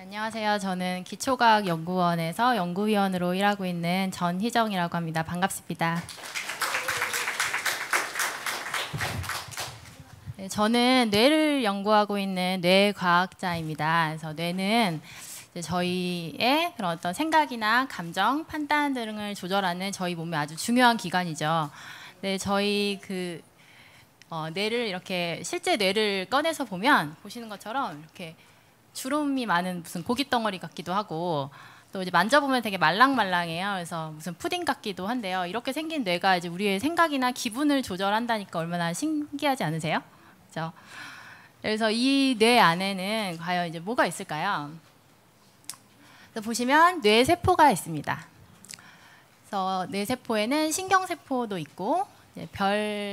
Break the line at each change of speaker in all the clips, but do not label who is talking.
안녕하세요. 저는 기초과학연구원에서 연구위원으로 일하고 있는 전희정이라고 합니다. 반갑습니다. 네, 저는 뇌를 연구하고 있는 뇌과학자입니다. 그래서 뇌는 이제 저희의 그런 어떤 생각이나 감정, 판단 등을 조절하는 저희 몸의 아주 중요한 기관이죠. 네, 저희 뇌를 이렇게 실제 뇌를 꺼내서 보면 보시는 것처럼 이렇게 주름이 많은 무슨 고깃 덩어리 같기도 하고 또 이제 만져보면 되게 말랑말랑해요. 그래서 무슨 푸딩 같기도 한데요. 이렇게 생긴 뇌가 이제 우리의 생각이나 기분을 조절한다니까 얼마나 신기하지 않으세요? 그렇죠? 그래서 이 뇌 안에는 과연 이제 뭐가 있을까요? 그래서 보시면 뇌 세포가 있습니다. 그래서 뇌 세포에는 신경 세포도 있고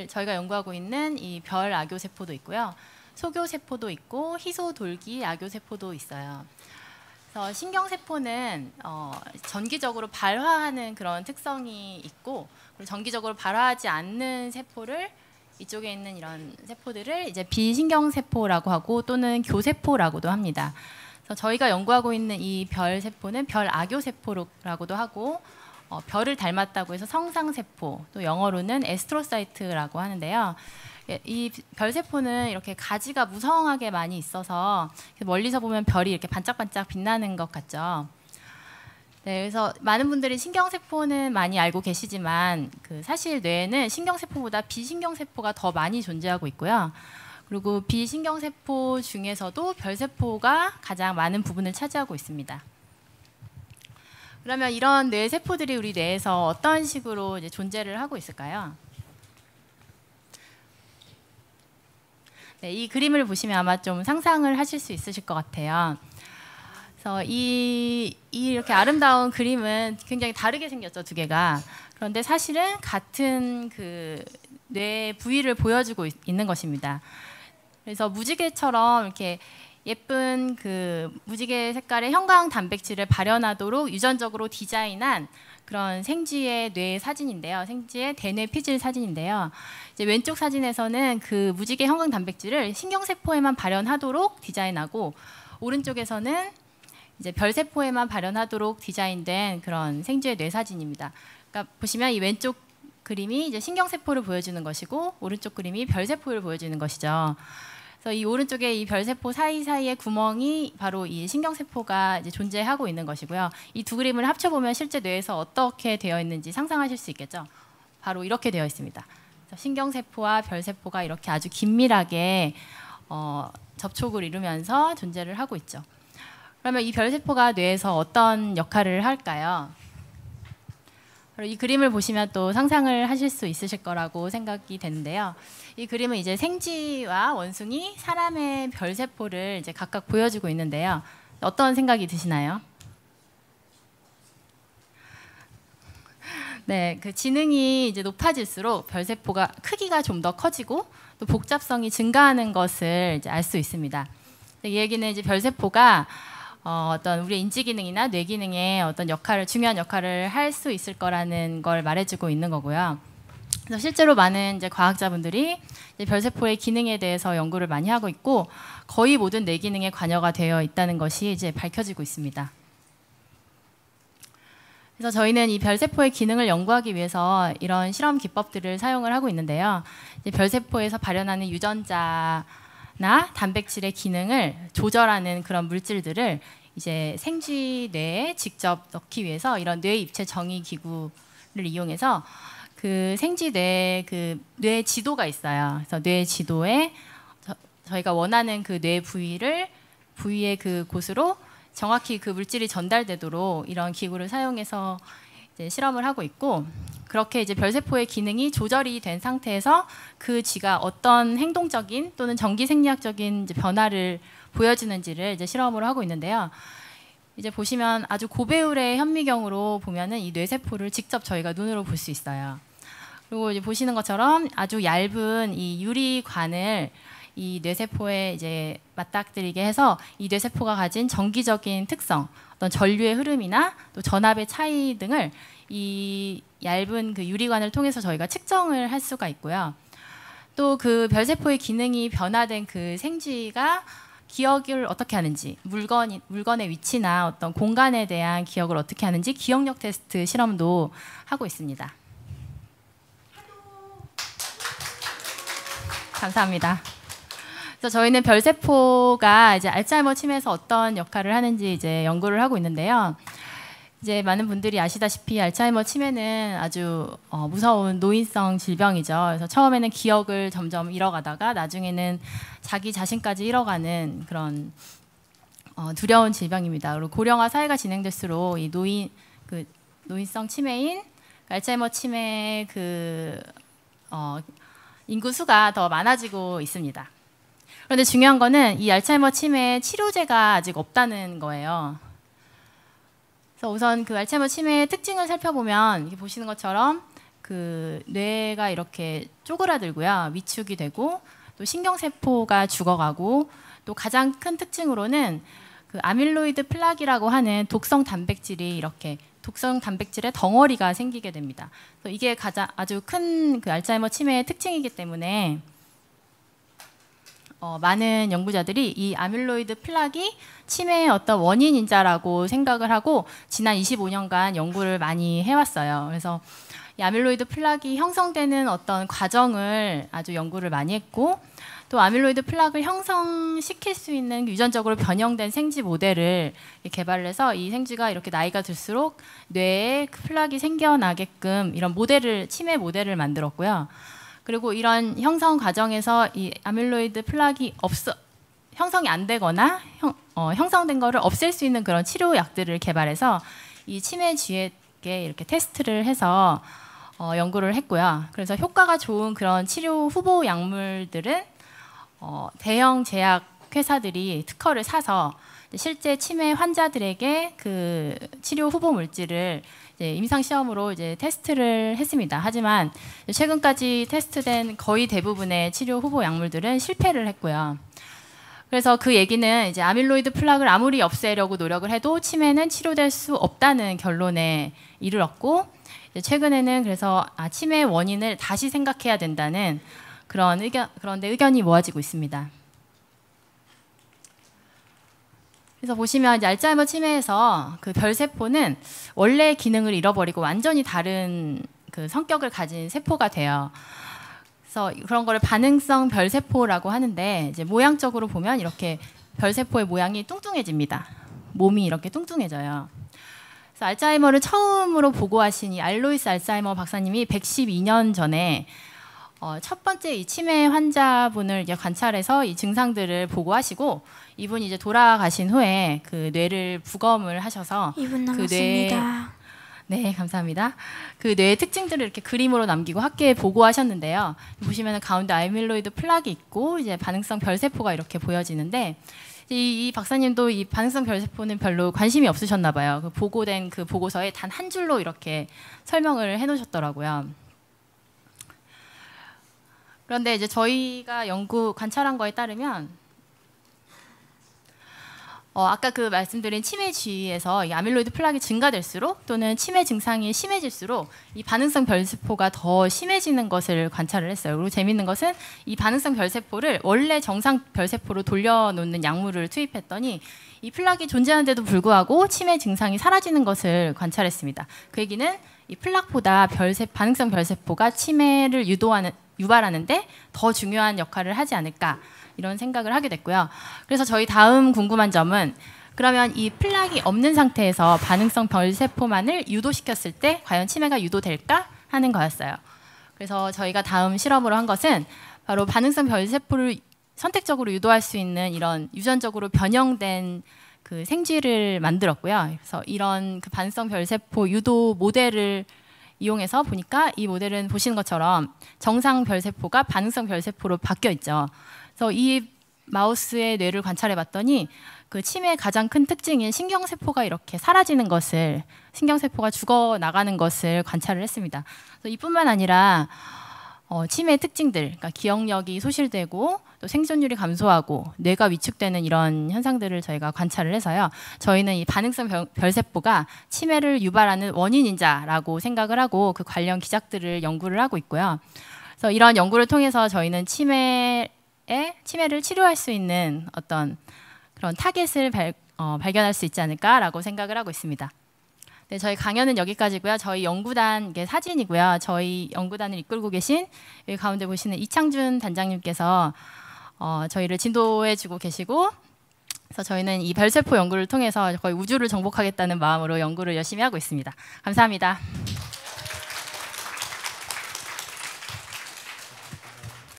저희가 연구하고 있는 이 별 악교 세포도 있고요. 소교 세포도 있고 희소돌기 악교 세포도 있어요. 그래서 신경 세포는 전기적으로 발화하는 그런 특성이 있고, 그리고 전기적으로 발화하지 않는 세포를 이쪽에 있는 이런 세포들을 이제 비신경 세포라고 하고 또는 교세포라고도 합니다. 그래서 저희가 연구하고 있는 이 별 세포는 별 악교 세포라고도 하고 별을 닮았다고 해서 성상 세포, 또 영어로는 에스트로사이트라고 하는데요. 이 별세포는 이렇게 가지가 무성하게 많이 있어서 멀리서 보면 별이 이렇게 반짝반짝 빛나는 것 같죠. 네, 그래서 많은 분들이 신경세포는 많이 알고 계시지만 사실 뇌에는 신경세포보다 비신경세포가 더 많이 존재하고 있고요. 그리고 비신경세포 중에서도 별세포가 가장 많은 부분을 차지하고 있습니다. 그러면 이런 뇌세포들이 우리 뇌에서 어떤 식으로 이제 존재를 하고 있을까요? 네, 이 그림을 보시면 아마 좀 상상을 하실 수 있으실 것 같아요. 그래서 이렇게 아름다운 그림은 굉장히 다르게 생겼죠, 두 개가. 그런데 사실은 같은 뇌 부위를 보여주고 있는 것입니다. 그래서 무지개처럼 이렇게 예쁜 무지개 색깔의 형광 단백질을 발현하도록 유전적으로 디자인한 그런 생쥐의 뇌 사진인데요. 생쥐의 대뇌 피질 사진인데요. 이제 왼쪽 사진에서는 그 무지개 형광 단백질을 신경세포에만 발현하도록 디자인하고, 오른쪽에서는 이제 별세포에만 발현하도록 디자인된 그런 생쥐의 뇌 사진입니다. 그러니까 보시면 이 왼쪽 그림이 이제 신경세포를 보여주는 것이고, 오른쪽 그림이 별세포를 보여주는 것이죠. 그래서 이 오른쪽에 이 별세포 사이사이의 구멍이 바로 이 신경세포가 이제 존재하고 있는 것이고요. 이 두 그림을 합쳐보면 실제 뇌에서 어떻게 되어 있는지 상상하실 수 있겠죠. 바로 이렇게 되어 있습니다. 신경세포와 별세포가 이렇게 아주 긴밀하게 접촉을 이루면서 존재를 하고 있죠. 그러면 이 별세포가 뇌에서 어떤 역할을 할까요? 이 그림을 보시면 또 상상을 하실 수 있으실 거라고 생각이 되는데요. 이 그림은 이제 생쥐와 원숭이, 사람의 별세포를 이제 각각 보여주고 있는데요. 어떤 생각이 드시나요? 네, 지능이 이제 높아질수록 별세포가 크기가 좀 더 커지고 또 복잡성이 증가하는 것을 이제 알 수 있습니다. 이 얘기는 이제 별세포가 어떤 우리의 인지 기능이나 뇌 기능에 어떤 중요한 역할을 할 수 있을 거라는 걸 말해주고 있는 거고요. 그래서 실제로 많은 이제 과학자분들이 이제 별세포의 기능에 대해서 연구를 많이 하고 있고, 거의 모든 뇌 기능에 관여가 되어 있다는 것이 이제 밝혀지고 있습니다. 그래서 저희는 이 별세포의 기능을 연구하기 위해서 이런 실험 기법들을 사용을 하고 있는데요. 이제 별세포에서 발현하는 유전자나 단백질의 기능을 조절하는 그런 물질들을 이제 생쥐 뇌에 직접 넣기 위해서 이런 뇌 입체 정의 기구를 이용해서 생쥐 뇌 지도가 있어요. 그래서 뇌 지도에 저희가 원하는 뇌 부위의 곳으로 정확히 물질이 전달되도록 이런 기구를 사용해서 이제 실험을 하고 있고, 그렇게 이제 별세포의 기능이 조절이 된 상태에서 그 쥐가 어떤 행동적인 또는 전기 생리학적인 이제 변화를 보여주는지를 이제 실험을 하고 있는데요. 이제 보시면 아주 고배율의 현미경으로 보면은 이 뇌세포를 직접 저희가 눈으로 볼 수 있어요. 그리고 이제 보시는 것처럼 아주 얇은 이 유리관을 이 뇌세포에 이제 맞닥뜨리게 해서 이 뇌세포가 가진 전기적인 특성, 어떤 전류의 흐름이나 또 전압의 차이 등을 이 얇은 유리관을 통해서 저희가 측정을 할 수가 있고요. 또 별세포의 기능이 변화된 생쥐가 기억을 어떻게 하는지, 물건의 위치나 어떤 공간에 대한 기억을 어떻게 하는지 기억력 테스트 실험도 하고 있습니다. 감사합니다. 그래서 저희는 별세포가 이제 알츠하이머 치매에서 어떤 역할을 하는지 이제 연구를 하고 있는데요. 이제 많은 분들이 아시다시피 알츠하이머 치매는 아주 무서운 노인성 질병이죠. 그래서 처음에는 기억을 점점 잃어가다가 나중에는 자기 자신까지 잃어가는 그런 두려운 질병입니다. 그리고 고령화 사회가 진행될수록 이 노인성 치매인 알츠하이머 치매 인구 수가 더 많아지고 있습니다. 그런데 중요한 거는 이 알츠하이머 치매 치료제가 아직 없다는 거예요. 그래서 우선 그 알츠하이머 치매의 특징을 살펴보면 이렇게 보시는 것처럼 그 뇌가 이렇게 쪼그라들고요, 위축이 되고 또 신경세포가 죽어가고 또 가장 큰 특징으로는 그 아밀로이드 플락이라고 하는 독성 단백질이 이렇게 독성 단백질의 덩어리가 생기게 됩니다. 그래서 이게 아주 큰 그 알츠하이머 치매의 특징이기 때문에 많은 연구자들이 이 아밀로이드 플락이 치매의 어떤 원인인자라고 생각을 하고 지난 25년간 연구를 많이 해왔어요. 그래서 이 아밀로이드 플락이 형성되는 어떤 과정을 아주 연구를 많이 했고 또 아밀로이드 플락을 형성시킬 수 있는 유전적으로 변형된 생쥐 모델을 개발을 해서 이 생쥐가 이렇게 나이가 들수록 뇌에 플락이 생겨나게끔 이런 치매 모델을 만들었고요. 그리고 이런 형성 과정에서 이 아밀로이드 플락이 형성이 안 되거나 형성된 거를 없앨 수 있는 그런 치료약들을 개발해서 이 치매쥐에게 이렇게 테스트를 해서 연구를 했고요. 그래서 효과가 좋은 그런 치료 후보 약물들은 대형 제약 회사들이 특허를 사서 실제 치매 환자들에게 그 치료 후보 물질을 이제 임상 시험으로 이제 테스트를 했습니다. 하지만 최근까지 테스트된 거의 대부분의 치료 후보 약물들은 실패를 했고요. 그래서 그 얘기는 이제 아밀로이드 플락을 아무리 없애려고 노력을 해도 치매는 치료될 수 없다는 결론에 이르렀고 최근에는 그래서 치매의 원인을 다시 생각해야 된다는 그런데 의견이 모아지고 있습니다. 그래서 보시면 이제 알츠하이머 치매에서 그 별세포는 원래 기능을 잃어버리고 완전히 다른 그 성격을 가진 세포가 돼요. 그래서 그런 거를 반응성 별세포라고 하는데 이제 모양적으로 보면 이렇게 별세포의 모양이 뚱뚱해집니다. 몸이 이렇게 뚱뚱해져요. 그래서 알츠하이머를 처음으로 보고하신 이 알로이스 알츠하이머 박사님이 112년 전에 첫 번째 이 치매 환자분을 이제 관찰해서 이 증상들을 보고하시고 이분이 이제 돌아가신 후에 그 뇌를 부검을 하셔서
2분 남았습니다.
네, 감사합니다. 그 뇌의 특징들을 이렇게 그림으로 남기고 학계에 보고하셨는데요. 보시면 가운데 아밀로이드 플락이 있고 이제 반응성 별세포가 이렇게 보여지는데 이 박사님도 이 반응성 별세포는 별로 관심이 없으셨나 봐요. 그 보고된 그 보고서에 단 한 줄로 이렇게 설명을 해놓으셨더라고요. 그런데 이제 저희가 관찰한 거에 따르면 아까 그 말씀드린 치매쥐에서 이 아밀로이드 플락이 증가될수록 또는 치매 증상이 심해질수록 이 반응성 별세포가 더 심해지는 것을 관찰을 했어요. 그리고 재밌는 것은 이 반응성 별세포를 원래 정상 별세포로 돌려놓는 약물을 투입했더니 이 플락이 존재하는데도 불구하고 치매 증상이 사라지는 것을 관찰했습니다. 그 얘기는 이 플락보다 반응성 별세포가 치매를 유발하는데 더 중요한 역할을 하지 않을까 이런 생각을 하게 됐고요. 그래서 저희 다음 궁금한 점은 그러면 이 플락이 없는 상태에서 반응성 별세포만을 유도시켰을 때 과연 치매가 유도될까 하는 거였어요. 그래서 저희가 다음 실험으로 한 것은 바로 반응성 별세포를 선택적으로 유도할 수 있는 이런 유전적으로 변형된 그 생쥐를 만들었고요. 그래서 이런 그 반응성 별세포 유도 모델을 이용해서 보니까 이 모델은 보시는 것처럼 정상 별세포가 반응성 별세포로 바뀌어 있죠. 그래서 이 마우스의 뇌를 관찰해 봤더니 그 치매의 가장 큰 특징인 신경세포가 이렇게 사라지는 것을, 신경세포가 죽어나가는 것을 관찰을 했습니다. 그래서 이뿐만 아니라 치매의 특징들, 그러니까 기억력이 소실되고 또 생존율이 감소하고 뇌가 위축되는 이런 현상들을 저희가 관찰을 해서요. 저희는 이 반응성 별세포가 치매를 유발하는 원인인자라고 생각을 하고 그 관련 기작들을 연구를 하고 있고요. 그래서 이런 연구를 통해서 저희는 치매를 치매를 치료할 수 있는 어떤 그런 타겟을 발견할 수 있지 않을까라고 생각을 하고 있습니다. 네, 저희 강연은 여기까지고요. 저희 연구단 이게 사진이고요. 저희 연구단을 이끌고 계신 여기 가운데 보시는 이창준 단장님께서 저희를 진도해주고 계시고, 그래서 저희는 이 별세포 연구를 통해서 거의 우주를 정복하겠다는 마음으로 연구를 열심히 하고 있습니다. 감사합니다.